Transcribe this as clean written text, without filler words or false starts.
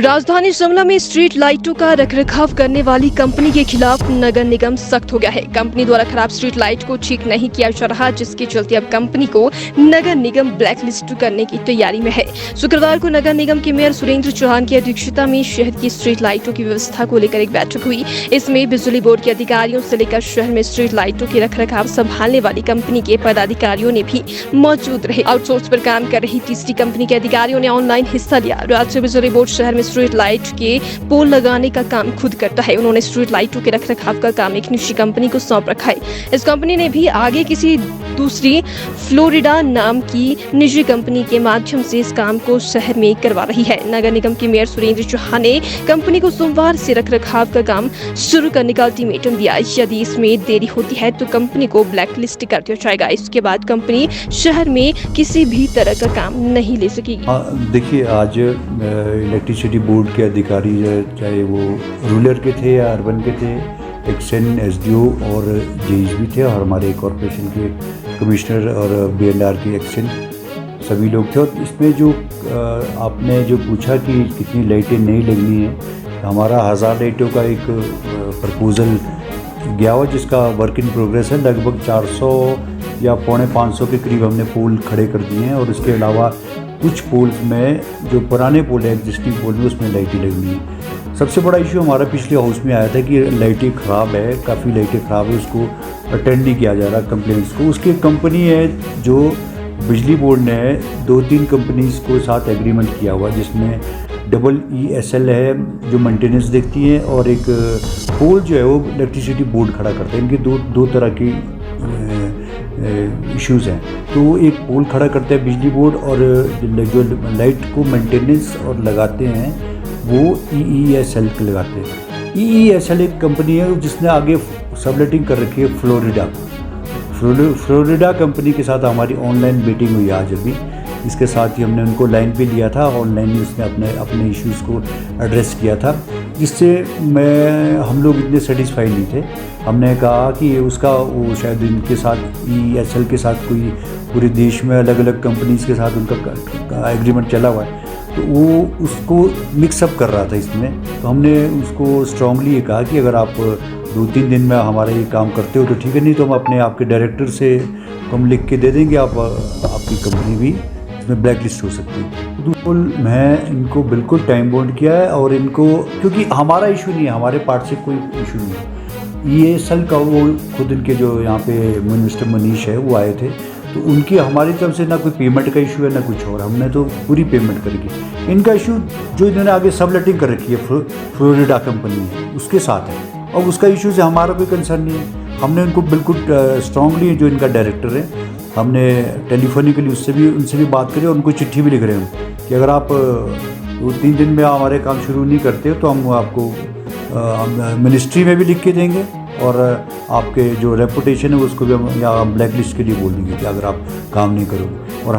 राजधानी शिमला में स्ट्रीट लाइटों का रखरखाव करने वाली कंपनी के खिलाफ नगर निगम सख्त हो गया है। कंपनी द्वारा खराब स्ट्रीट लाइट को ठीक नहीं किया जा रहा, जिसके चलते अब कंपनी को नगर निगम ब्लैक लिस्ट करने की तैयारी में है। शुक्रवार को नगर निगम के मेयर सुरेंद्र चौहान की अध्यक्षता में शहर की स्ट्रीट लाइटों की व्यवस्था को लेकर एक बैठक हुई। इसमें बिजली बोर्ड के अधिकारियों से लेकर शहर में स्ट्रीट लाइटों के रखरखाव संभालने वाली कंपनी के पदाधिकारियों ने भी मौजूद रहे। आउटसोर्स पर काम कर रही तीसरी कंपनी के अधिकारियों ने ऑनलाइन हिस्सा लिया। राज्य बिजली बोर्ड शहर में स्ट्रीट लाइट के पोल लगाने का काम खुद करता है। उन्होंने स्ट्रीट लाइटों के रखरखाव का काम एक निजी कंपनी को सौंप रखा है। इस कंपनी ने भी आगे किसी दूसरी फ्लोरिडा नाम की निजी कंपनी के माध्यम से इस काम को शहर में करवा रही है। नगर निगम के मेयर सुरेंद्र चौहान ने कंपनी को सोमवार से रखरखाव का काम शुरू करने का अल्टीमेटम दिया। यदि इसमें देरी होती है तो कंपनी को ब्लैक लिस्ट कर दिया जाएगा। इसके बाद कंपनी शहर में किसी भी तरह का काम नहीं ले सकेगी। देखिए, आज इलेक्ट्रिसिटी बोर्ड के अधिकारी चाहे वो रूरल के थे या अर्बन के थे, एक्शन एसडीओ और जेईज भी थे, और हमारे कॉरपोरेशन के कमिश्नर और बीएनआर के एक्शन सभी लोग थे। और इसमें जो आपने जो पूछा कि कितनी लाइटें नहीं लगनी है, हमारा 1000 लाइटों का एक प्रपोज़ल गया हुआ जिसका वर्क इन प्रोग्रेस है। लगभग 400 या 450 के करीब हमने पोल खड़े कर दिए हैं, और इसके अलावा कुछ पोल्स में जो पुराने पोल है एग्जिस्टिंग पोल में उसमें लाइटें लगनी है। सबसे बड़ा इशू हमारा पिछले हाउस में आया था कि लाइटें ख़राब है, काफ़ी लाइटें ख़राब है, उसको अटेंड नहीं किया जा रहा कंप्लेंट्स को। उसकी कंपनी है जो बिजली बोर्ड ने 2-3 कंपनीज को साथ एग्रीमेंट किया हुआ, जिसमें EESL है जो मेंटेनेंस देखती है, और एक पोल जो है वो इलेक्ट्रिसिटी बोर्ड खड़ा करता है। इनकी दो तरह की इश्यूज़ हैं। तो एक पोल खड़ा करता है बिजली बोर्ड, और जो लाइट को मेंटेनेंस और लगाते हैं वो EESL के लगाते हैं। EESL एक कंपनी है जिसने आगे सबलेटिंग कर रखी है फ्लोरिडा कंपनी के साथ हमारी ऑनलाइन मीटिंग हुई आज अभी। इसके साथ ही हमने उनको लाइन पे लिया था, ऑनलाइन ही उसने अपने इश्यूज़ को एड्रेस किया था, जिससे हम लोग इतने सेटिस्फाई नहीं थे। हमने कहा कि उसका वो शायद इनके साथ EESL के साथ कोई पूरे देश में अलग अलग कंपनीज़ के साथ उनका एग्रीमेंट चला हुआ है, तो वो उसको मिक्सअप कर रहा था इसमें। तो हमने उसको स्ट्रांगली ये कहा कि अगर आप 2-3 दिन में हमारा ये काम करते हो तो ठीक है, नहीं तो हम आपके डायरेक्टर से हम लिख के दे देंगे, आपकी कंपनी भी इसमें ब्लैक लिस्ट हो सकती है। तो मैं इनको बिल्कुल टाइम बाउंड किया है, और इनको क्योंकि हमारा इशू नहीं है, हमारे पार्ट से कोई इशू नहीं है। EESL का वो खुद इनके जो यहाँ पे मिनिस्टर मनीष है वो आए थे, तो उनकी हमारी तरफ से ना कोई पेमेंट का इशू है ना कुछ और, हमने तो पूरी पेमेंट करके। इनका इशू जो इन्होंने आगे सबलेटिंग कर रखी है फ्लोरिडा कंपनी है उसके साथ है, और उसका इशू से हमारा कोई कंसर्न नहीं है। हमने उनको बिल्कुल स्ट्रांगली, जो इनका डायरेक्टर है, हमने टेलीफोनिकली उनसे भी बात करी, और उनको चिट्ठी भी लिख रहे हैं कि अगर आप 2-3 दिन में हमारे काम शुरू नहीं करते हो तो हम आपको मिनिस्ट्री में भी लिख के देंगे, और आपके जो रेपुटेशन है उसको भी हम या ब्लैक लिस्ट के लिए बोल देंगे कि अगर आप काम नहीं करोगे। और